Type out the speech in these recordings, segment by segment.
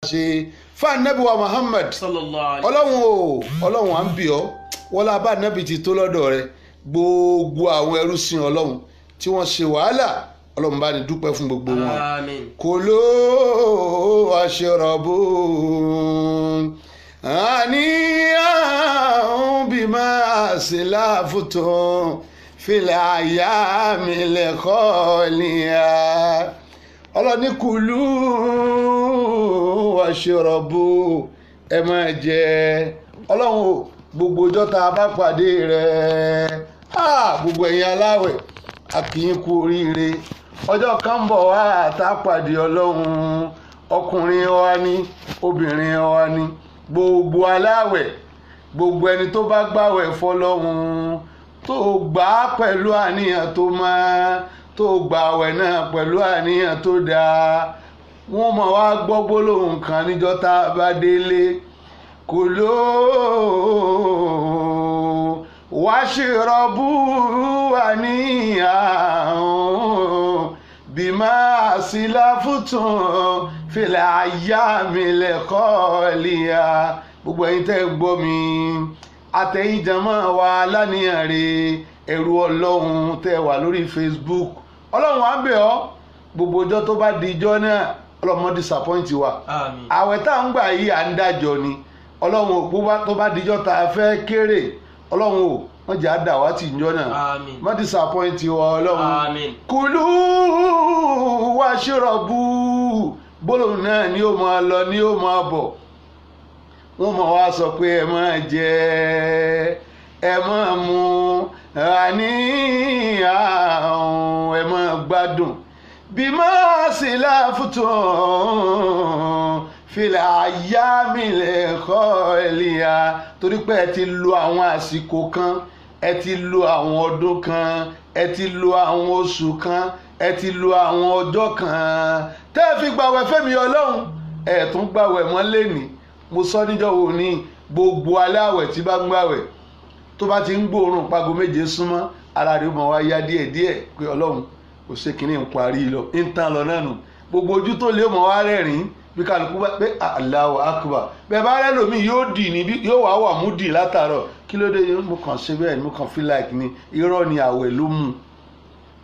ṣe fún Nábì wa Muhammad ọlọ́run à ń bì ọ́ wọ́n lá bá nábì ti tó lọ́dọ̀ rẹ gbogbo àwọn ẹrúsìn ọlọ́run tí wọ́n ṣe wàhálà ọlọ́run bá ní dúpẹ́ fún gbogbo wọn. Kulu washrabu hani'an bima aslaftum fil ayyamil khaliya. ọlọ́ni kulu washrabu ẹ máa jẹ ọlọ́run gbogbo ọjọ́ tá a bá pàdé rẹ̀ gbogbo ẹ̀yin aláwẹ̀ a kì í kú oríire ọjọ́ kan bọ̀ wá tá a pàdé ọlọ́run ọkùnrin wa ní obìnrin wa ní gbogbo aláwẹ̀ gbogbo ẹni tó bá gbàwẹ̀ fọlọ́run tó gbà á pẹ̀lú àníyàn tó máa tó gbàwẹ̀ náà pẹ̀lú àníyàn tó dáa wọ́n máa wá gbọ́ gbólóhùn kan níjọ́ tá a bá délé. Kulu washrabu hani'an bima aslaftum fil ayyamil khaliya. gbogbo ẹ̀yin tẹ́ gbọ́ mi àtẹ̀yin jàmá wa lánìyàn rẹ̀ ẹ̀rù ọlọ́run tẹ́ wà lórí Facebook ọlọ́run á bẹ̀ ọ́ gbogbo ọjọ́ tó bá di ijọ́ náà ọlọ́run disappoint wa àwẹ̀ tá à ń gbà yìí à ń dájọ́ ni ọlọ́run tó bá dijọ́ tá a fẹ́ kéré ọlọ́run ò wọ́n jẹ́ àdàwátì ìjọ náà má disappoint wa ọlọ́run. Kulu washrabu gbólóhùn náà ni ó máa lọ ni ó máa bọ̀ wọ́n máa wá sọ pé ẹ máa jẹ ẹ máa mu àníyàn ẹ máa gbádùn bima aslaftum fil ayyamil khaliya. torí pé ẹ ti lo àwọn àsìkò kan ẹ ti lo àwọn ọdún kan ẹ ti lo àwọn oṣù kan ẹ ti lo àwọn ọjọ́ kan tẹ́ ẹ fi gbàwẹ̀ fẹ́mi ọlọ́run ẹ tún gbàwẹ̀ mọ́ lẹ́nì. mo sọ níjọ́ wo ní gbogbo aláwẹ̀ tí bá ń gbàwẹ̀ tó bá ti ń gbóòórùn pago méje súnmọ́ ara rẹ̀ mọ̀ wá yá díẹ̀díẹ̀ pé ọlọ́run kò ṣe kínní ń parí lọ ń tán lọ náà nù gbogbo ojú tó lé mọ̀ wá rẹ́rìn-ín bí kálukú bá pé Allahu Akbar bẹ́ẹ̀ bá rẹ́ lómi yóò dì ní yóò wá mú dì látàárọ̀ kí ló dé mo kàn ṣe bẹ́ẹ̀ mo kàn feel like ni irọ́ ni àwẹ̀ ló mú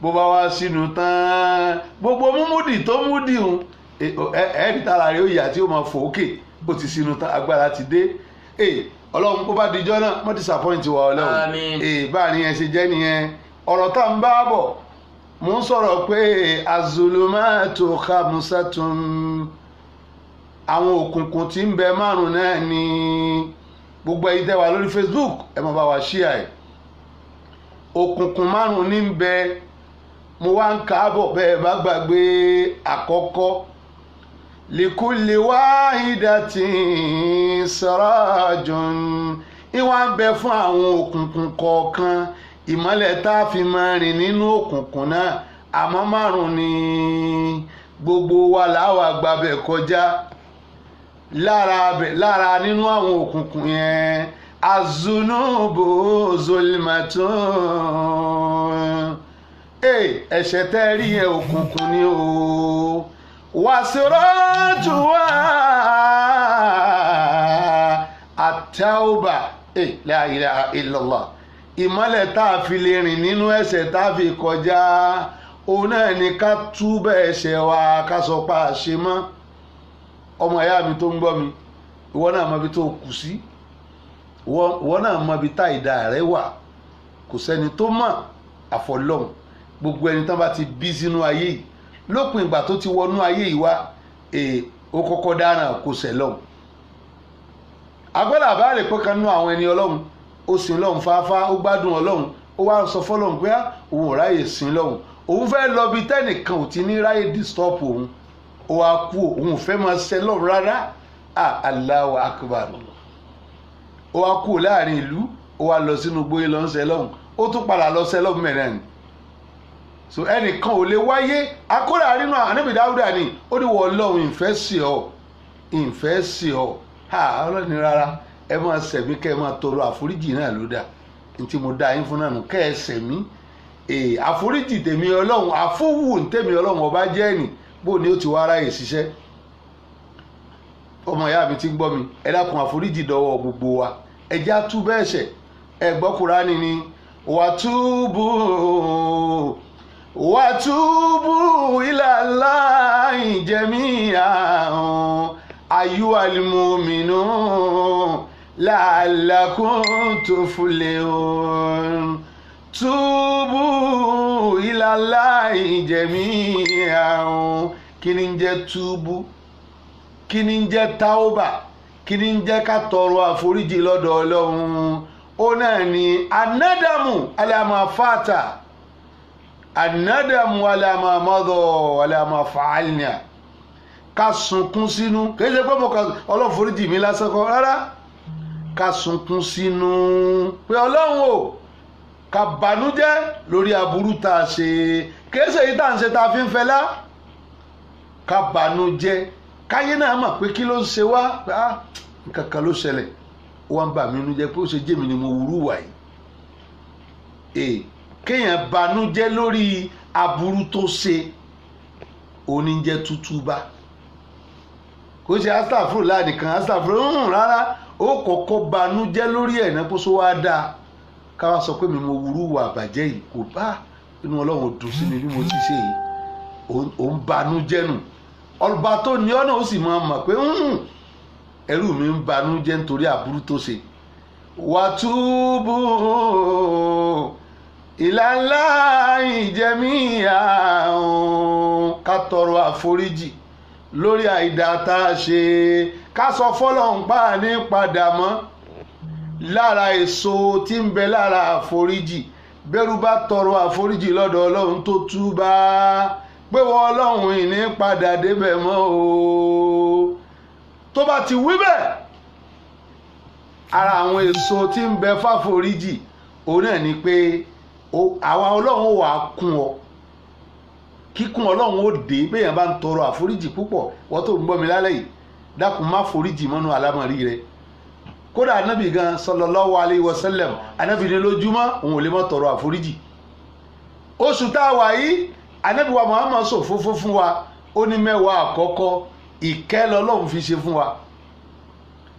bó bá wá sínú tán gbogbo múmúdì tó múdì hùn ẹ̀ẹ́dì tára rẹ̀ ó yà tí ó máa fò ókè bó ti sínú tán agbára ti dé ọlọ́run kó bá dijọ́ náà mọ́ disappoint wa ọlọ́run báàrin yẹn ṣe jẹ́ nìyẹn ọ̀rọ̀ tá ń bá bọ̀ mo ń sọ̀rọ̀ pé az-zulumatu khamsatun àwọn òkùnkùn tí ń bẹ márùn náà ni gbogbo ẹ̀yin tẹ́ wà lórí Facebook ẹ máa bá wa share ẹ̀ òkùnkùn márùn ní ń bẹ mo wá ń káàbọ̀ bẹ́ẹ̀ bá gbàgbé àkọ́kọ́ likulli wahidatin sirajun ìwà ń bẹ fún àwọn òkùnkùn kọ̀ọ̀kan ìmọ́lẹ̀ tá a fi máa rìn nínú òkùnkùn náà àmọ́ márùn ni gbogbo wa láwa gbàbẹ̀ kọjá lára nínú àwọn òkùnkùn yẹn azunubu zulmatun ẹ̀ṣẹ̀ tẹ́ rí yẹn òkùnkùn ni o wasiratu wa at-tauba la ilaha illallah ìmọ́lẹ̀ tá a fi lè rìn nínú ẹ̀ṣẹ̀ tá a fi kọjá òun náà ni ká túbọ̀ ẹ̀ṣẹ̀ wa ká sọ pa àṣẹ mọ́ ọmọ ìyá mi tó ń gbọ́ mi ìwọ náà mọ ibi tó kù sí ìwọ náà mọ ibi tá ìdá rẹ wà kò sẹ́ni tó mọ̀ àfọlọ́hun gbogbo ẹni tán bá ti bí sínú ayé yìí lópin ìgbà tó ti wọnú ayé yìí wá ó kọ́kọ́ dáràn kò sẹ̀ lọ́hùn agbọ́dọ̀ àbáàlè pé kan nú àwọn ẹni ọlọ́hun ó sìn lọ́hùn fáfá ó gbádùn ọlọ́hun ó wá sọ fọ́lọ́hun pé òun ò ráyè sìn lọ́hùn òun fẹ́ lọ bí tẹ́nìkan ò ti ní ráyè disturb òun ó wá kú òun fẹ́ máa ṣe lọ́hùn rárá Allahu Akbar ó wá kú láàrin ìlú ó wá lọ sínú gbóyè lọ ń ṣe lọ́hùn ó tún padà lọ ṣe lọ́hùn mẹ́rin so ẹnìkan ò lè wáyé akóra nínú ànábì Dáúdà ni ó ní wọ Ọlọ́run ìfẹ́ sí ọ ọlọ́ni rárá ẹ máa ṣẹ̀mí kẹ́ ẹ máa tọrọ àforíjì náà ló dà ní tí mo dá yín fún náà nù kẹ́ ẹ ṣẹ̀mí àforíjì tèmi Ọlọ́run àfọwù tèmi Ọlọ́run ọba jẹ́ ẹ̀nì bó ni ó ti wá ráyè ṣiṣẹ́ ọmọ ìyá mi ti ń gbọ́ mi ẹ dákun àforíjì dọwọ́ gbogbo wa ẹ já tú bẹ́ẹ̀ ṣẹ̀ ẹ gbọ́ Kùránì ni wàtúbù ilallahi jami'an ayyuhal mu'minun la'allakum tuflihun túbù ilallahi jami'an kí ni ń jẹ́ túbù kí ni ń jẹ́ tauba kí ni ń jẹ́ ká tọrọ àforíjì lọ́dọ̀ Ọlọ́run ó náà ni anadamu alama fata anadamu alama mọ́dọ̀ alama fàálìnà ká sunkún sínú kìí ṣe pé mo kà Ọlọ́run foríjì mi lásán kọ́ rárá ká sunkún sínú pé Ọlọ́run o ká bànújẹ́ lórí aburú tá a ṣe kìí ṣe èyí tá à ń ṣe tá a fi ń fẹlá ká bànújẹ́ káyé náà mọ̀ pé kí ló ń ṣe wá nǹkan kan ló ṣẹlẹ̀ wọ́n bà mí nú jẹ́ pé ó ṣe jẹ́ mi ni mo wúrú wà yìí kéèyàn banújẹ́ lórí aburú tó ṣe oníjẹ́ tútúbá kò ṣe astagfirullah nìkan astagfirullah rárá ó kọ́kọ́ banújẹ́ lórí ẹ̀ náà kó sọ wá dáa káwá sọ pé mi mo wúrú wà bàjẹ́ yìí kò bá inú Ọlọ́run dùn sí mi bí mo ti ṣe yìí òun banújẹ́ nù ọba tó ní ọ̀nà ó sì máa mọ̀ pé ẹrú mi ń banújẹ́ nítorí aburú tó ṣe wàtúbù ilallahi jami'an ká tọrọ àforíjì lórí àìdá tá a ṣe ká sọ fọ́lọ́run pa ní padà mọ́ lára èso tí ń bẹ lára àforíjì bẹ́rù bá tọrọ àforíjì lọ́dọ̀ Ọlọ́run tó túbá pé wọ́n Ọlọ́run ìní padà débẹ̀ mọ́ o tó bá ti wí bẹ́ẹ̀ ara àwọn èso tí ń bẹ fáforíjì òun náà ni pé àwa Ọlọ́run wà kún ọ kíkún Ọlọ́run ó dé béèyàn bá ń tọrọ àforíjì púpọ̀ wọ́n tó ń gbọ́ mi lálẹ́ yìí dákun má foríjì mọ́nú àlámọ̀rí rẹ kódà anábì gan sallallahu alayhi wa sallam anábì ní lójúmọ́ òun ò lè mọ́ tọrọ àforíjì oṣù tá a wà yìí anábì wa Muhammad sọ fún wa ó ní mẹ́wàá àkọ́kọ́ ìkẹ́ lọ́lọ́run fi ṣe fún wa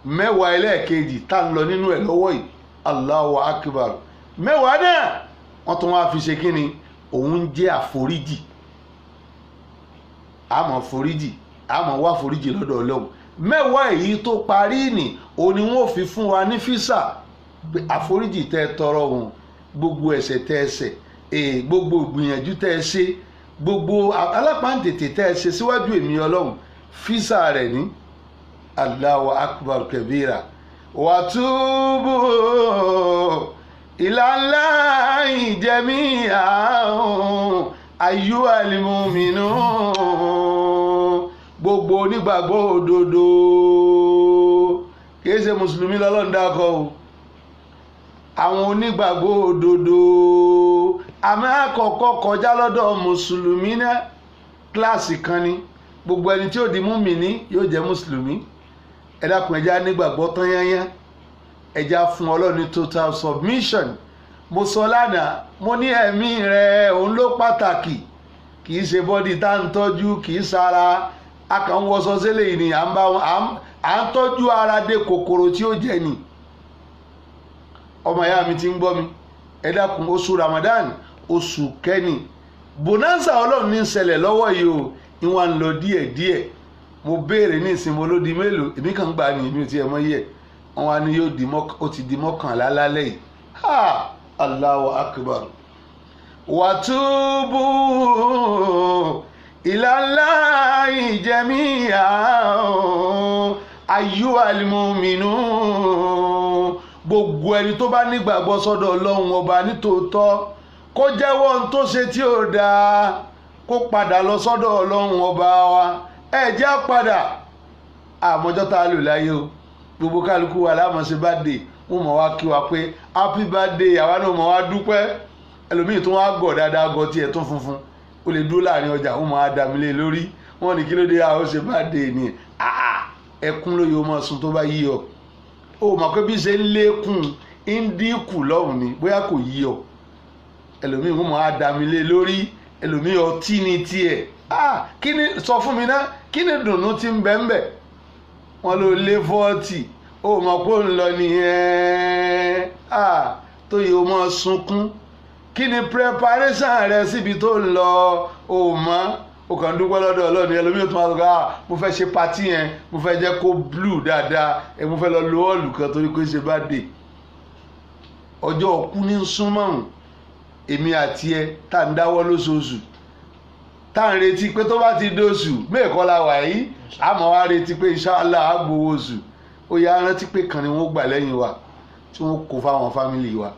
mẹ́wàá ẹlẹ́ẹ̀kejì tá ń lọ nínú ẹ̀ lọ́wọ́ yìí Allahu akbar mẹ́wàá náà wọ́n tún wá fi ṣe kí ni òun jẹ́ àforíjì àmọ́ foríjì àmọ́ wá foríjì lọ́dọ̀ Ọlọ́run mẹ́wàá èyí tó parí nì òun ni wọ́n fi fún wa ní físà pé àforíjì tẹ́ ẹ tọrọ òun gbogbo ẹ̀ṣẹ̀ tẹ́ ẹ ṣẹ̀ gbogbo ìgbìyànjú tẹ́ ẹ ṣe gbogbo alápáǹtètè tẹ́ ẹ ṣe síwájú èmi Ọlọ́run físà rẹ̀ ní Allahu akbar kabira wàtúbù ilallahi jami'an ayyuhal mu'minun gbogbo onígbàgbọ́ òdodo kìí ṣe mùsùlùmí lọ́lọ́run dákọ̀ o àwọn onígbàgbọ́ òdodo àmọ́ àkọ́kọ́ kọjá lọ́dọ̀ mùsùlùmí náà kíláàsì kan ni gbogbo ẹni tí ó di mùmínì yóò jẹ́ mùsùlùmí ẹ dákun ẹja nígbàgbọ́ tán yányán ẹja fún Ọlọ́run ní total submission mo sọ lánàá mo ní ẹ̀mí rẹ̀ òun ló pàtàkì kì í ṣe bọ́dì tá à ń tọ́jú kì í sara akànwọ́sọ sílẹ̀ yìí ni à ń tọ́jú ara dé kòkòrò tí ó jẹ ni ọmọ ìyá mi ti ń gbọ́ mi ẹ dákun oṣù Ramadan oṣù kẹ́ni bonanza Ọlọ́run ní ń ṣẹlẹ̀ lọ́wọ́ yìí o ìwọ̀n ń lọ díẹ̀díẹ̀ mo béèrè ní ìsinmi olódi mélòó èmi kàn gbà ní èmi ò tiẹ̀ mọ̀ yẹ wọn wá ní ó ti di mọ́kànlá lálẹ́ yìí ha Allahu akbar wàtúbù ilallahi jami'an ayyuhal mu'minun gbogbo ẹni tó bá nígbàgbọ́ sọ́dọ̀ Ọlọ́run ọba nítòótọ́ kó jẹ́wọ́ ohun tó ṣe tí ò dáa kó padà lọ sọ́dọ̀ Ọlọ́run ọba wa ẹ jẹ́ padà àmọ́jọ́ tá a lò láyé o gbogbo kálukú wa lámọ̀ọ́sẹ̀ birthday wọ́n mọ̀ wá kí wa pé happy birthday àwa náà mọ̀ wá dúpẹ́ ẹlòmíì tó wá gọ̀ dáadáa gọ̀ tiẹ̀ tó funfun ó lè dúró láàrin ọjà wọ́n mọ̀ á dàmílẹ̀ lórí wọ́n ní kí ló dé àwọn ṣe birthday ni ẹkún ló yẹ ọmọ sùn tó bá yí ọ ó mọ̀ pé bí ṣe ń lékún ń dínkù lọ́hùn ni bóyá kò yí ọ ẹlòmíì wọ́n mọ̀ á dàmílẹ̀ lórí ẹlòmíì ọtí ni tiẹ̀ kí ni sọ fún mi náà kí ni dùnnú ti ń bẹ ń bẹ wọ́n ló lé 40 ó mọ̀ pé ó ń lọ nìyẹn tó yẹ ó mọ̀ sunkún kí ni preparation rẹ síbi tó ń lọ ó mọ̀ ó kàn dúpẹ́ lọ́dọ̀ Ọlọ́run ẹlòmíràn tó máa sọ mo fẹ́ ṣe patí yẹn mo fẹ́ jẹ́ kó blue dáadáa mo fẹ́ lọ lo ọ́ọ̀lù kan torí pé ṣe bá dé ọjọ́ òkú ní súnmọ́rùn èmi àti ẹ tá à ń dáwọ́ lóṣooṣù tá à ń retí pé tó bá ti dóṣù mẹ́ẹ̀kọ́ la wà yìí àmọ́ wá retí pé inshallah á gbowó oṣù ó yá rántí pé kan ni wọ́n gbà lẹ́yìn wa tí wọ́n kó fáwọn fámìlì wa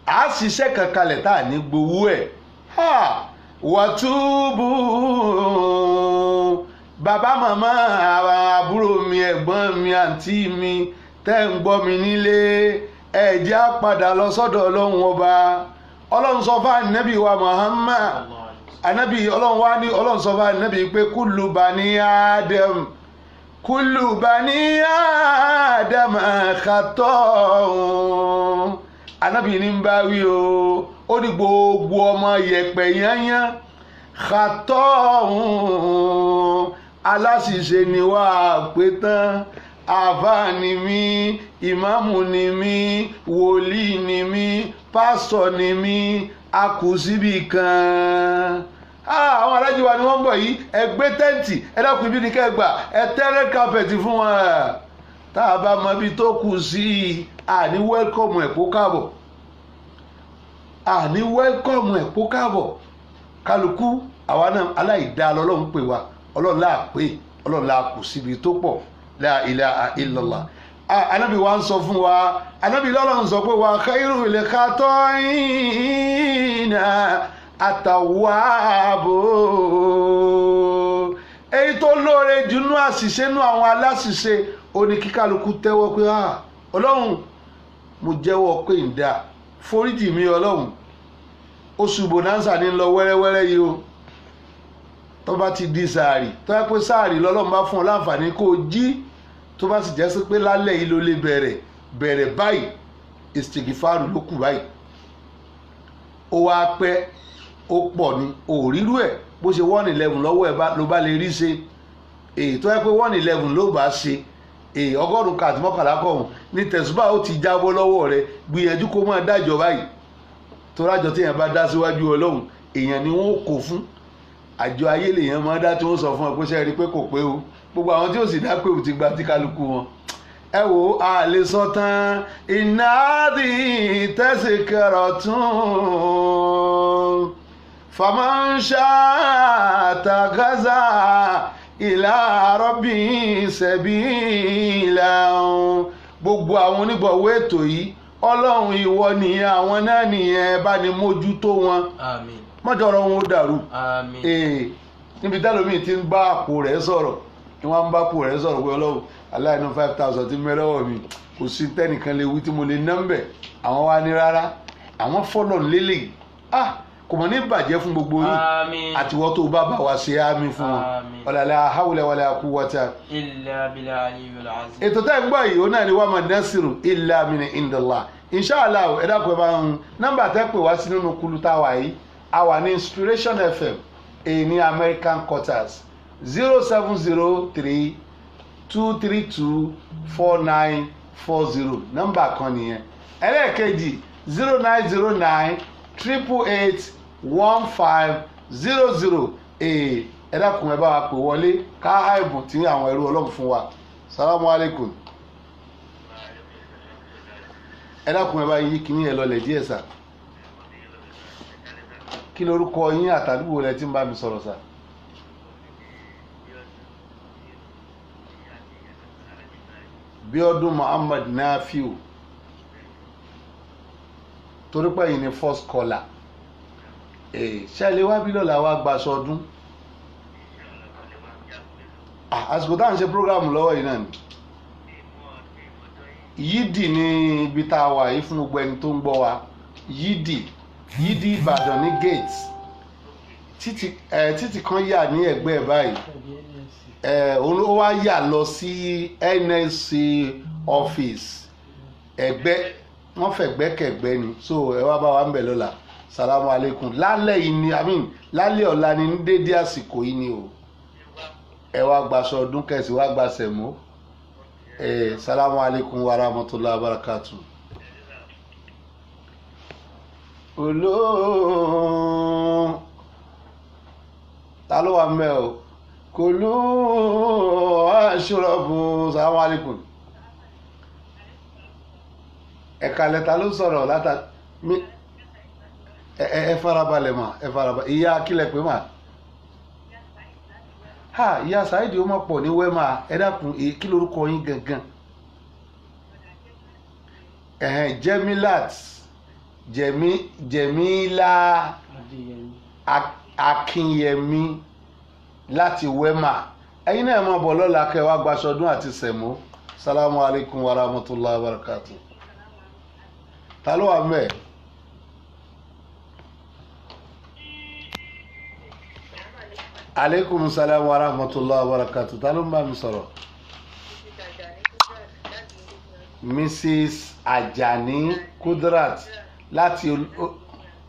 à á ṣiṣẹ́ kan kalẹ̀ tá à ní gbowó ẹ̀ wàtúbù bàbá màmá àbúrò mi ẹ̀gbọ́n mi àǹtí mi tẹ́ ń gbọ́ mi nílé ẹ jẹ́ á padà lọ sọ́dọ̀ Ọlọ́run ọba Ọlọ́run sọ fún ànábì wa Muhammad ànábì Ọlọ́run sọ fún ànábì pé kullu bani Adam khata'un ànábì ní ń bá wí o ó ní gbogbo ọmọ yẹ̀pẹ̀ yányán khata'un aláṣìṣe ni wà á pé tán àfáà ni mí ìmáàmù ni mí wòlíì ni mí pásítọ̀ ni mí a kù síbì kan àwọn alájí wa ni wọ́n ń bọ̀ yìí ẹ gbé tẹ́ǹtì ẹ dákun ibi ní kẹgbà ẹ tẹ́rẹ́ kápẹ́tì fún wọn tá a bá mọ ibi tó kù sí àní wẹ́lkọ̀mù ẹ̀ kó káàbọ̀ kálukú àwa náà aláìdá lọ́lọ́run pè wá Ọlọ́run láà pé Ọlọ́run láà kù síbi tó pọ̀ la ilaha illallah anabi wa ń sọ fún wa anabi lọ́lọ́run sọ pé wa khairul khata'ina at-tawwabu èyí tó lóore jù nú àṣìṣe nú àwọn aláṣìṣe ó ní kíkálukú tẹ́wọ́ pé Ọlọ́run mo jẹ́wọ́ pé ń dá foríjì mi Ọlọ́run oṣù bonanza ní lọ wẹ́rẹ́wẹ́rẹ́ yìí o tó bá ti di sáàrì tó yẹ pé sáàrì lọ́lọ́run bá fún ọ láǹfààní kó o jí tó bá sì jẹ́ sí pé lálẹ́ yìí ló lè bẹ̀rẹ̀ báyìí ìsìtìgìfàrù ló kù báyìí ó wá pẹ́ ó pọ̀ ní òrírú ẹ̀ bó ṣe 111 lọ́wọ́ ẹ̀ ló bá lè rí ṣe èyí tó yẹ pé 111 ló bá ṣe èyí 100 kàti mọ́kànlá kọ̀ọ̀hún ní tẹ̀sùbà ó ti jábọ́ lọ́wọ́ rẹ̀ gbìyànjú kó máa dájọ́ báyìí tó rájọ tí èèyàn bá dá síwájú Ọlọ́run èèyàn ni wọ́n kò fún àjọ ayé lèèyàn máa dá tí wọ́n sọ fún ọ pé ṣe rí pé kò pé o gbogbo àwọn tí ó sì dá pé ò ti gba tí kálukú wọn ẹ wò á lè sọ tán iná àdì tazkiratun faman sha'atagaza ila rabbi sabila gbogbo àwọn onígbọ̀wọ́ ètò yìí Ọlọ́run ìwọ nìyẹn àwọn náà nìyẹn bá ní mójútó wọn àmín mọ́jọ́rọ̀ wọn ó dàrú níbi tẹ́lómi ti ń bá àpò rẹ̀ sọ̀rọ̀ ni wọ́n ń bá àpò rẹ̀ sọ̀rọ̀ pé Ọlọ́run aláìní 5,000 tí mẹ́rẹ́wọ̀ mi kò sí tẹ́nìkan lè wí tí mo lè nọ́mbẹ̀ àwọn wá ní rárá àwọn fọ́lọ̀ lélẹ̀ kò mọ̀ ní bàjẹ́ fún gbogbo yín àtiwọ́ tó bá bá wa ṣe àmì fún wọn ọ̀làlẹ́ hawla wala quwwata illa billahi al-aliyyil azim. ètò tẹ́ ń gbọ́ yìí ó náà ni wama nasiru illa min indillah inshallah ẹ dákun ẹ bá ń nọ́mbà tẹ́ pè wá sí nínú kulu táwa yìí a wà ní Inspiration FM ní American quarters 07032324940 nọ́mbà kan nìyẹn ẹlẹ́ẹ̀kejì 0909881500 ẹ dákun ẹ bá wa pè wọlé ká àìbùn tí àwọn ẹrú Ọlọ́run fún wa salamu alaikum ẹ dákun ẹ bá yí kíní ẹ lọlẹ̀ díẹ̀ sà kí lorúkọ yín àtàdúgbò rẹ tí ń bá mi sọ̀rọ̀ sà. Bíọ́dún Muhammad Nafiu torí pé yìí ni first caller ṣẹlẹ̀ wá bí lọ́la wá gbaṣọ ọdún àsìkò táwọn ṣe program lọ́wọ́ yìí náà ni yídì ní ibi tá a wà yìí fún gbogbo ẹni tó ń gbọ́ wa yídì Ìbàdàn ní gate títì kan yà ní ẹ̀gbẹ́ ẹ̀ báyìí ó wá yà lọ sí NSC office ẹ̀gbẹ́ wọ́n fẹ̀gbẹ́kẹ̀gbẹ́ ni so ẹ wá bá wa ń bẹ̀ lọ́la salamu alaikum lálẹ́ yìí ni lálẹ́ ọ̀la ni ní dédé àsìkò yìí ni o ẹ wá gbaṣọ ọdún kẹsì wá gba sẹ̀mó. Salamu alaikum wa rahmatullahi wa barakatuh. Olóò ta ló wà mẹ́ o kò ló aṣọ́rọ̀bù. Salamu alaikum. Ẹ̀ka lẹ́ta ló sọ̀rọ̀ látà ẹ farabalẹ̀ mà ẹ farabalẹ̀. Ìyá kílẹ̀ pé mà ìyá Saidi ó mọ̀ pọ̀ ní wẹ́mà ẹ dákun kí lorúkọ yín gangan? Jemilat Jemila Akinyemi láti wẹ́mà. Ẹ̀yin náà máa bọ̀ lọ́la kẹ́ wá gbaṣọdún àti sẹ̀mó. Salamu alaikum wa rahmatullahi wa barakatuh. Ta ló wà mẹ́? Alaikum salam wa rahmatullahi wa barakatuh. Ta ló ń bá mi sọ̀rọ̀? Mrs. Ajani Kudrat láti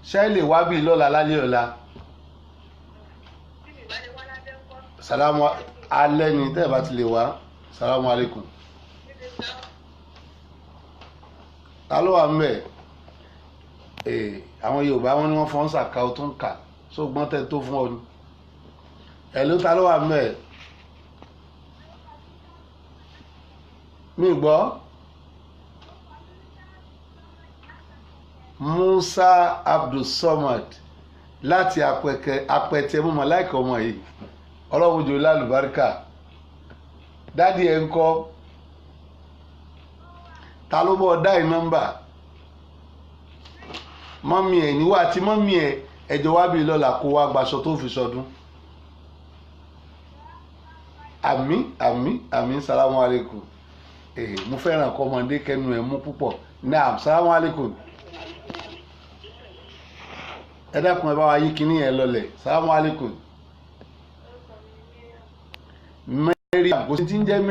ṣẹ́lẹ̀ wábì lọ́la lálẹ́ ọ̀la. Salamu alẹ́ ni tẹ́ bá ti lè wá. Salamu alaikum. Ta ló wà mẹ́? Àwọn Yorùbá wọn ni wọ́n fọ́n sàkà ó tún kà sógbọ́n tẹ́ tó fún ọ ni. Hello, ta ló wà mẹ́? Mi gbọ́. Musa Abdulsamad láti apẹtẹ mọ́mọ́ láìkọ́ ọmọ yìí. Ọlọ́run jò lálùbáríkà. Dádì ẹ̀ ń kọ́. Ta ló bọ́ dá nọ́mbà? Mọ́mí ẹ̀ níwá àti mọ́mí ẹ̀ ẹjọ́ wá bí lọ́la kó wá gbaṣọ tó fi sọdún. Àmín salamu alaikum. Mo fẹ́ràn kọ́ ọmọdé kẹnu ẹ̀ mú púpọ̀. Naam, salamu alaikum. Ẹ dákun ẹ bá wa yí kíní ẹ lọlẹ̀. Salamu alaikum. Mariam, kò sí tí ń jẹ́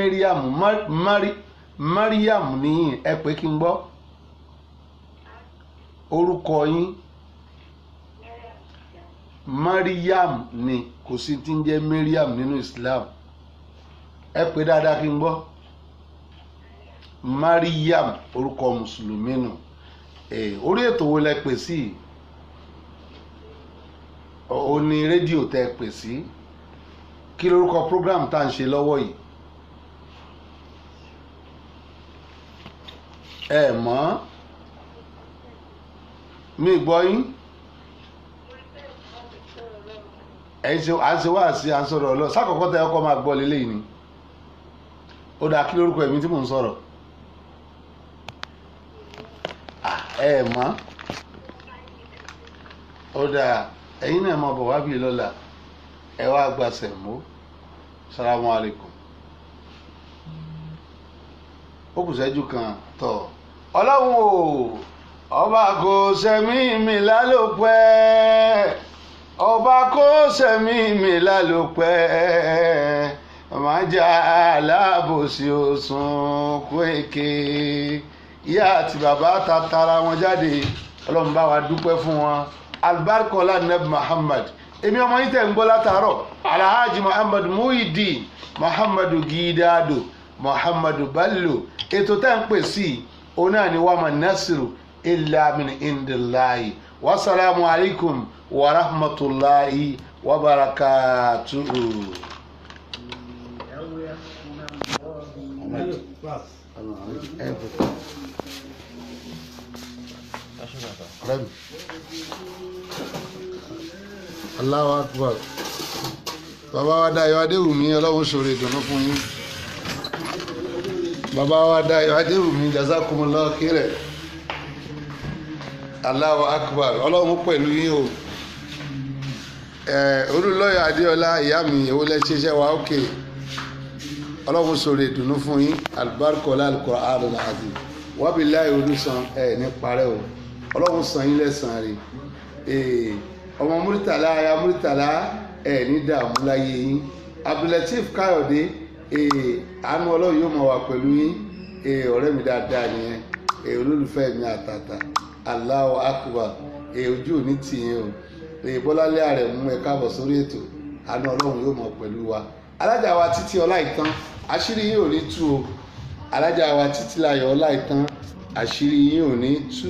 Mariam ní ẹ pé kí n gbọ́. Orúkọ yín Mariam ni, kò sí tí ń jẹ́ Mariam nínú Islam. Ẹ pé dáadáa kí n gbọ́. Mariam orúkọ mùsùlùmí nù. Orí ètò wo lẹ pè sí? Ó ní rédíò tẹ pè sí. Kí lórúkọ program tá ń ṣe lọ́wọ́ yìí? Ẹ mọ̀? Mi gbọ́ yín. À ń ṣe wá sí à ń sọ̀rọ̀ lọ. Sákọ̀ọ́kọ́ tẹ ọkọ̀ máa gbọ́ lélẹ́yìn ni. Ó dáa, kí lórúkọ ẹ̀mí tí mò ń sọ̀rọ̀? Ẹ mọ̀? Ó dáa, ẹ̀yin náà máa bọ̀ wá bí lọ́la. Ẹ wá gba sẹ̀mó. Salamu alaikum. Ó kù ṣẹ́jú kan tọ̀. Ọlọ́run o, ọba kò ṣẹ̀mí mi lálòpẹ́. Ọba kò ṣẹ̀mí mi lálòpẹ́. Má jà alábòsí òsùn kó èké. Ìyá àti bàbá tara wọn jáde. Ọlọ́run bá wa dúpẹ́ fún wọn. Albarkola Neb Muhammad. Èmi ọmọ yìí tẹ̀ ń gbọ́ látàárọ̀. Alhaji Muhammad Muhyiddin Muhammadu Gidado Muhammadu Bello. Ètò tẹ́ ń pè sí òun náà ni wàá nasiru illa min indillahi. Wasalaamu alaikum wa rahmatulahi wa barakatuhu. Allahu Akbar. Bàbá wa Dayọ̀ Adéwùmí, Ọlọ́run ṣoore ìdùnnú fún yín. Bàbá wa Dayọ̀ Adéwùmí, jazakumullahu khairan. Allahu Akbar. Ọlọ́run pẹ̀lú yín o. Olúlọ́yọ̀ Adéọlá ìyá mi, èwo lẹ ṣiṣẹ́ wa ókè. Ọlọ́run ṣoore ìdùnnú fún yín. Albarkola al-Qur'anul azim. Wa billahi olùsàn ní parẹ́ o. Ọlọ́run san yín lẹ́san rẹ̀. Ọmọ Muritala aya Muritala ní dààmú láyé yín. Abdulateef Káyọ̀dé àánú Ọlọ́run yóò máa wà pẹ̀lú yín. Ọ̀rẹ́ mi dáadáa nìyẹn. Olólùfẹ́ mi àtàtà. Allahu Akbar. Ojú òní tìyẹn o. Bọ́láńlé Àrẹ̀mú ẹ káàbọ̀ sórí ètò. Àánú Ọlọ́run yóò máa pẹ̀lú wa. alájà wa Títí Ọláìtàn àṣírí yín ò ní tú o. alájà wa Títílayọ̀ Ọláìtàn àṣírí yín ò ní tú.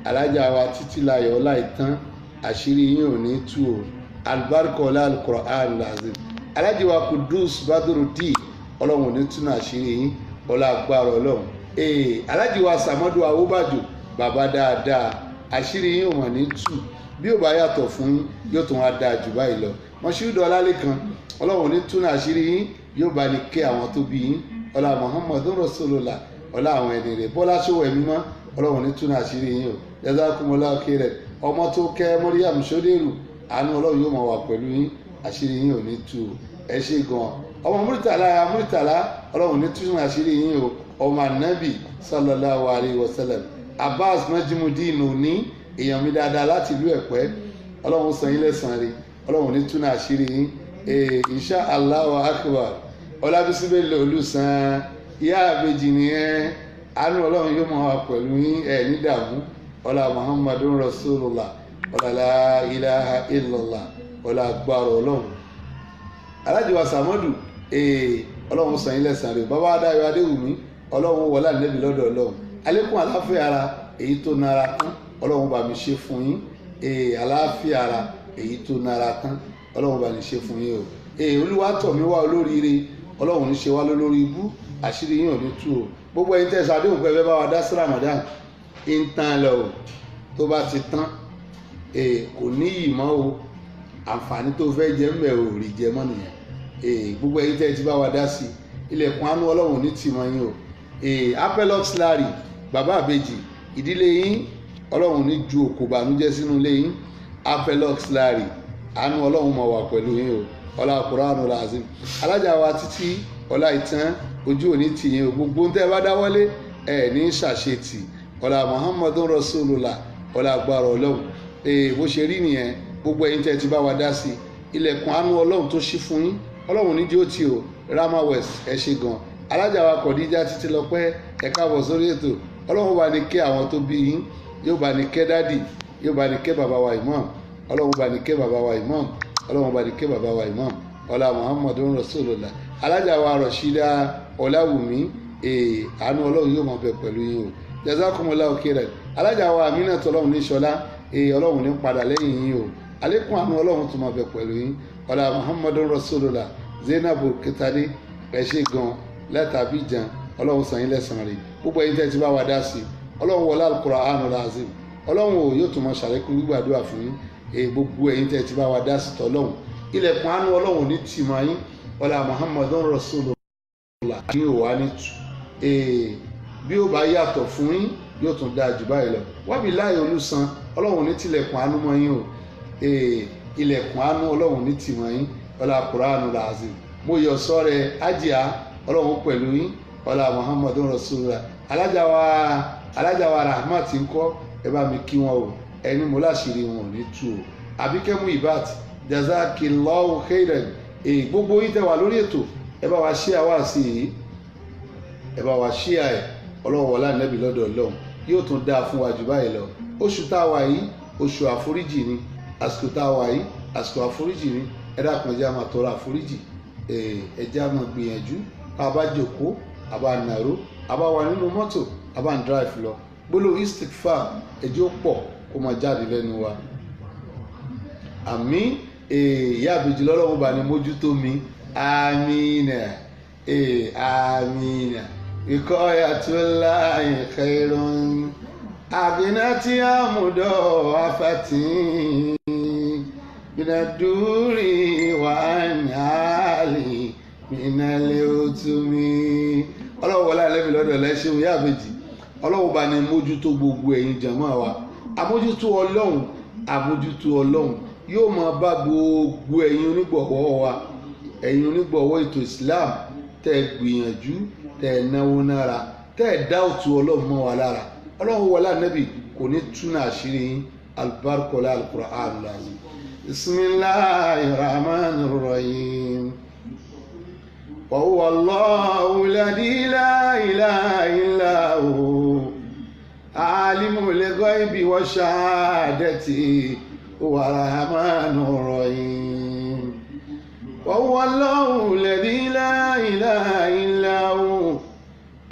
alájà wa Títílayọ̀ Ọláìtàn àṣírí yín ò ní tú o. alibarika ọlá Al-Qur'an lazim. alájà wa Kudus Badurudeen ọlọ́run ò ní tú náà àṣírí yín ọlá agbára ọlọ́run. alájà wa Sàmọ́dù Awóbàjò bàbá dáadáa àṣírí yín ò mọ̀ ní tú. bí ò bá yàtọ̀ fún yín yóò tún wá dáa jù báyìí lọ. Moshood Ọlálékan ọlọ́run ní túnú àṣírí yín yóò bá ní kẹ́ àwọn tó bí yín ọlá Muhammadun Rasulullah ọlá àwọn ẹni rẹ̀. Bọ́lá Ṣówẹ̀mímọ́ ọlọ́run ní túnú àṣírí yín o. Jazakumullahu khairan ọmọ tó kẹ́ Maryam Ṣódérù àánú ọlọ́run yóò máa wà pẹ̀lú yín àṣírí yín ò ní tú o. ẹ ṣé gan ọmọ Muritala ọlọ́run ní túnú àṣírí yín o. ọmọ Ànábì sallallahu alayhi wa sallam Abbas Najimudeen òní èèyàn mi dáadáa láti ìlú Ẹ̀pẹ́ ọlọ́run san yín lẹ́san rẹ̀ ọlọ́run ní túnú àṣírí yín. insha Allahu akbar Ọlábísí Bello Olùsàn ìyá àbèjì nìyẹn àánú ọlọ́run yóò máa wà pẹ̀lú yín ẹ̀ ní dààmú ọlá Muhammadun Rasulullah ọlá la ilaha illallah ọlá agbára ọlọ́run. alájì wa Sàmọ́dù ọlọ́run san yín lẹ́san rẹ̀. bàbá Adáyọ̀ Adéwùmí ọlọ́run wọlé ànẹ́bí lọ́dọ̀ ọlọ́run àlékún àláfíà ara èyí tó nara tán ọlọ́run bá mi ṣe fún yín. àláfíà ara èyí tó nara tán ọlọ́run bá ní ṣe fún yín o. Olúwatọ̀mí wá olóríire ọlọ́run ní ṣe wá lórí ibú àṣírí yín ò ní tú o. gbogbo ẹ̀yin tẹ̀sán àdéhùn pé ẹ bá wa dá sí Ramadan ń tán lọ o. tó bá ti tán kò ní ìmọ̀ o. àǹfààní tó fẹ́ jẹ́ mbẹ̀ ò rí jẹ mọ́ nìyẹn. gbogbo ẹ̀yin tẹ̀ ti bá wa dá sí ilẹ̀kùn àánú ọlọ́run ní tì mọ́ yín o. Apelox Larry bàbá àbèjì ìdílé yín ọlọ́run ní ju òkò bànújẹ́ sínú ilé yín. Apelox Larry àánú ọlọ́run máa wà pẹ̀lú yín o ọlá Al-Qur'anul Lazim. alájà wa Títí Ọláìtàn ojú òní tì yín o. gbogbo ń tẹ́ bá dáwọ́lé ẹ̀ ní ṣàṣetì ọlá Muhammadun Rasulullah ọlá agbára ọlọ́run. bó ṣe rí nìyẹn gbogbo ẹ̀yin tẹ́ ti bá wa dá sí ilẹ̀kùn àánú ọlọ́run tó ṣí fún yín ọlọ́run ní díò tí o. Rama West ẹ ṣé gan. alájà wa Kọ̀díjà Títílọpẹ́ ẹ káàbọ̀ sórí ètò ọlọ́run bá ní kẹ́ àwọn tó bí yín yóò bá ní kẹ́ dádì yóò bá ní kẹ́ bàbá wa Imam ọlọ́run bá ní kẹ́ bàbá wa Imam ọlọ́run bá ní kẹ́ bàbá wa Imam ọlá Muhammadun Rasulullah. alájà wa Rashida Ọláwùmí àánú ọlọ́run yóò máa bẹ pẹ̀lú yín o. Jazakumullahu khairan. alájà wa Aminat ọlọ́run ní ṣọlá ọlọ́run ní padà lẹ́yìn yín o. àlékún àánú ọlọ́run tó máa bẹ pẹ̀lú yín ọlá Muhammadun Rasulullah. Zainabu Kitade ẹ ṣé gan látàbí jan ọlọ́run san yín lẹ́san rẹ̀. gbogbo ẹ̀yin tẹ́ ti bá wa dá sí ọlọ́run wọlá Al-Qur'anul Lazim ọlọ́run ò yóò tún mọ ṣàlékún gbígbàdúrà fún yín. gbogbo ẹ̀yin tẹ́ ti bá wa dá sí tọ́lọ́run ilẹ̀kùn àánú ọlọ́run ní tì mọ́ yín ọlá Muhammadun Rasulullah ní òwá ní tù. bí ó bá yàtọ̀ fún yín yóò tún dáa jù báyìí lọ. Wabillahi Olùsàn ọlọ́run ní tilẹ̀kùn àánú mọ́ yín o. ilẹ̀kùn àánú ọlọ́run ní tì mọ́ yín ọlá Al-Qur'anul Lazim. mo yọ sọ́rẹ̀ ájíà ọlọ́run pẹ̀lú yín ọlá Muhammadun Rasulullah. alájà wa Rahmat ń kọ́ ẹ bá mi kí wọn o. ẹni mo láṣìírí wọn ò ní tú o. Àbíkẹ́ Muibat Jazakillahu khairan. gbogbo yín tẹ́ wà lórí ètò ẹ bá wa ṣíà wá sí i ẹ bá wa ṣíà ẹ ọlọ́run wọlá Ànábì lọ́dọ̀ ọlọ́run yóò tún dáa fún wa jù báyìí lọ. oṣù tá a wà yìí oṣù àforíjì ni. àsìkò tá a wà yìí àsìkò àforíjì ni. ẹ dákun ẹ jẹ́ á máa tọrọ àforíjì. ẹ jẹ́ á máa gbìyànjú tá a bá jókòó a bá nàró a bá wà nínú mọ́tò a bá ń drive lọ gbólóhùn istighfar ẹjọ́ pọ̀ kó máa jáde lẹ́nu wa. àmín. ìyá àbèjì lọ́lọ́run bá ní mójútó mi. amina amina Wiqayatullahi khairun abinati amudo afati binaduri wa anali minale otumi. ọlọ́run wọlé alẹ́bí lọ́dọ̀ lẹ́ṣin ìyá àbèjì ọlọ́run bá ní mójútó gbogbo ẹ̀yin jàmáà wa. àmójútó ọlọ́run yóò máa bá gbogbo ẹ̀yin onígbọ̀wọ́ wa. ẹ̀yin onígbọ̀wọ́ ètò Islam tẹ́ gbìyànjú tẹ́ náwó nára tẹ́ dá òtún ọlọ́run mọ́ wa lára. ọlọ́run wọlé ànábì kò ní túnà àṣírí yín albarkola Al-Qur'anul Lazim. Bismillahir Rahmanir Rahim. Wa huwa Allahu alladhi la ilaha illa hu alimul ghaibi wash shahadati huwa Rahmanur Rahim. وهو الله الذي لا إله إلا هو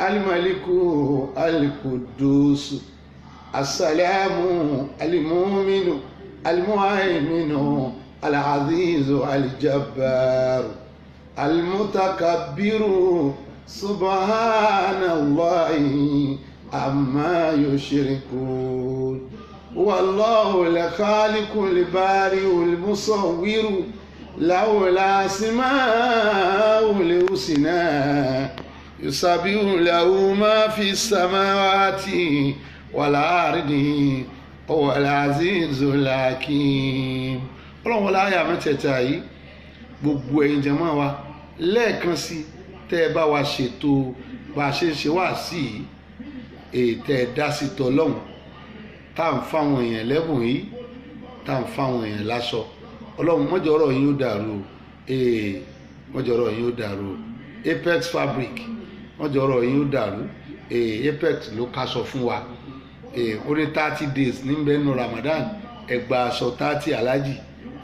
الملك القدوس السلام المؤمن المهيمن العزيز الجبار المتكبر سبحان الله عما يشركون هو الله الخالق البارئ المصور له الأسماء الحسنى يسبح له ما في السماوات والأرض هو العزيز الحكيم. ọlọ́run wọlé àyà mẹ́tẹ̀ẹ̀ta yìí gbogbo ẹ̀yin jàmáà wa lẹ́ẹ̀kan sí tẹ́ ẹ bá wa ṣètò bá a ṣe ń ṣe wá sí ètò ẹ̀dá sí tọ́lọ́hún tá à ń fáwọn èèyàn lẹ́bùn yìí tá à ń fáwọn èèyàn láṣọ ọlọ́run mọ́jọ́ ọ̀rọ̀ yín ó dàrú mọ́jọ́ ọ̀rọ̀ yín ó dàrú Apex Fabric mọ́jọ́ ọ̀rọ̀ yín ó dàrú Apex ló kaṣọ fún wa ó ní 30 days níbẹ̀ nù Ramadan ẹgbà aṣọ 30 alájì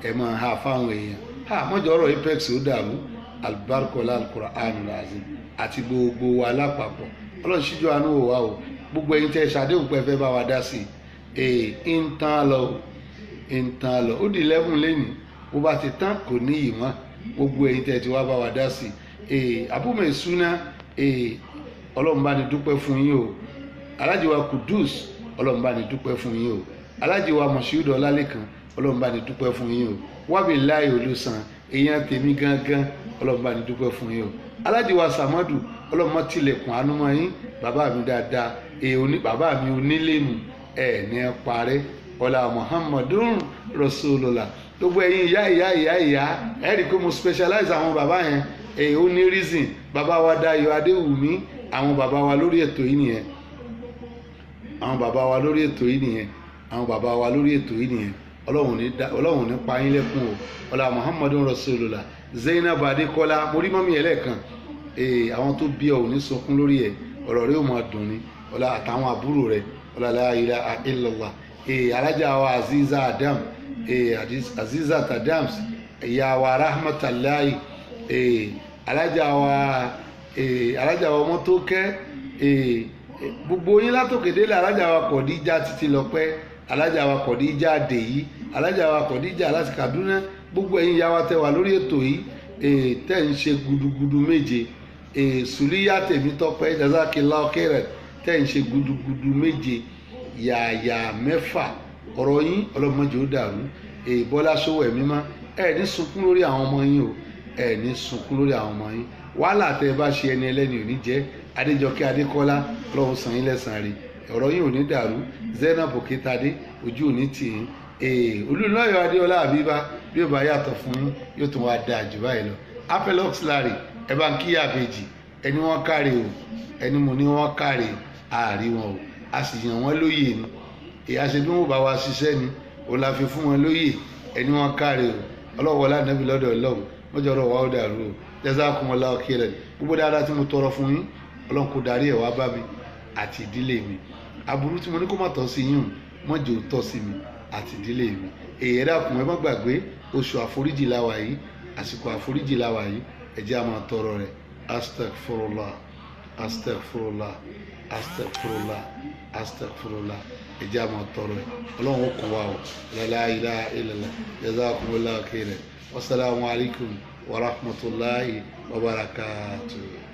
ẹ máa ha fáwọn èèyàn mọ́jọ́ ọ̀rọ̀ Apex ó dàrú alibarikola Al-Qur'anul Azim àti gbogbo wa lápapọ̀ ọlọ́run ṣíjú àánú wò wá o gbogbo ẹ̀yin tẹ́ ṣàdéhùn pé ẹ fẹ́ bá wa dá sí ń tán lọ ó di 11 lẹ́nìí bó bá ti tán kò ní ìwọ̀n gbogbo ẹ̀yin tẹ́ ti wá bá wa dá sí abúmọ̀ ìṣúná ọlọ́run bá ní dúpẹ́ fún yín o Alhaji wa Kudus ọlọ́run bá ní dúpẹ́ fún yín o Alhaji wa Moshood Ọlálékan ọlọ́run bá ní dúpẹ́ fún yín o Wabilahi Olùsàn èèyàn tèmi gangan ọlọ́run bá ní dúpẹ́ fún yín o Alhaji wa Samadu ọlọ́run mọ́ tilẹ̀kùn àánú mọ́ yín bàbá mi dáadáa bàbá mi onílé mi ní parẹ́ ọlá Muhammadun Rasulullah gbogbo ẹ̀yin ìyá ẹ rí i pé mo specialize àwọn bàbá yẹn ó ní reason bàbá wa Dayọ̀ Adéwùmí àwọn bàbá wa lórí ètò yìí nìyẹn ọlọ́run ní pa yín lẹ́kùn o ọlá Muhammadun Rasulullah Zainab Adékọ́lá mo rí mọ́mí ẹ̀ lẹ́ẹ̀kan àwọn tó bí ọ ò ní sunkún lórí ẹ̀ ọ̀rọ̀ rẹ̀ ò máa dùn ní ọlá àtàwọn àbúrò rẹ̀ ọlá la ilaha illallah alájà wa Azizat Adams ìyá wa Rahmatulahi alájà wa Mọ́tókẹ́ gbogbo yín látòkèdélé alájà wa Kọ̀díjà títí lọ́pẹ́ alájà wa Kọ̀díjà Adéyí alájà wa Kọ̀díjà láti Kaduna gbogbo ẹ̀yin ìyá wa tẹ́ wà lórí ètò yìí tẹ́ ń ṣe gudugudu méje Sùlíyà Tèmítọ́pẹ́ Jazakillahu khairan tẹ́ ń ṣe gudugudu méje yàyà mẹ́fà ọ̀rọ̀ yín ọlọ́mọdé ó dàrú Bọ́lá Sówóẹ̀mí má ní sunkún lórí àwọn ọmọ yín o ní sunkún lórí àwọn ọmọ yín wàhálà tẹ́ ẹ bá ṣe ẹni ẹlẹ́ni ò ní jẹ́ Adéjọkẹ́ Adékọ́lá ọlọ́run san yín lẹ́san rẹ̀ ọ̀rọ̀ yín ò ní dàrú Zainab Òkètadé ojú ò ní tì yín Olúnlọ́yọ̀ Adéọlá Àbíbá bí ó bá yàtọ̀ fún yín yóò tún wá dáa jù báyìí lọ Apelox Larry ẹ bá ń kíyà àbèjì ẹni wọ́n káre o ẹni mo ní wọ́n káre àárí wọn o a sì yàn wọ́n lóyè ni àṣẹ bí wọ́n bá wa ṣiṣẹ́ ni òun la fi fún wọn lóyè ẹni wọ́n káre o ọlọ́wọ́ lánàbí lọ́dọ̀ ọlọ́run mọ́jọ́ ọ̀rọ̀ wa ó dàrú o Jazakumullahu khairan gbogbo dáadáa tí mo tọrọ fún yín ọlọ́run kò darí ẹ̀ wá bá mi àti ìdílé mi aburú tí mo ní kó má tọ́ sí yín mọ́jọ́ ò tọ́ sí mi àti ìdílé mi èyí dákun ẹ má gbàgbé oṣù àforíjì láwa yìí àsìkò àforíjì láwa yìí ẹ jẹ́ a máa tọrọ rẹ̀ astaghfirullah astaghfirullah astaghfirullah astaghfirullah ẹ jẹ́ a máa tọrọ rẹ̀ ọlọ́run ó kún wa o la ilaha illallah jazakumullahu khairan wasalaamu alaykum wa rahmatulahi wa barakatuh.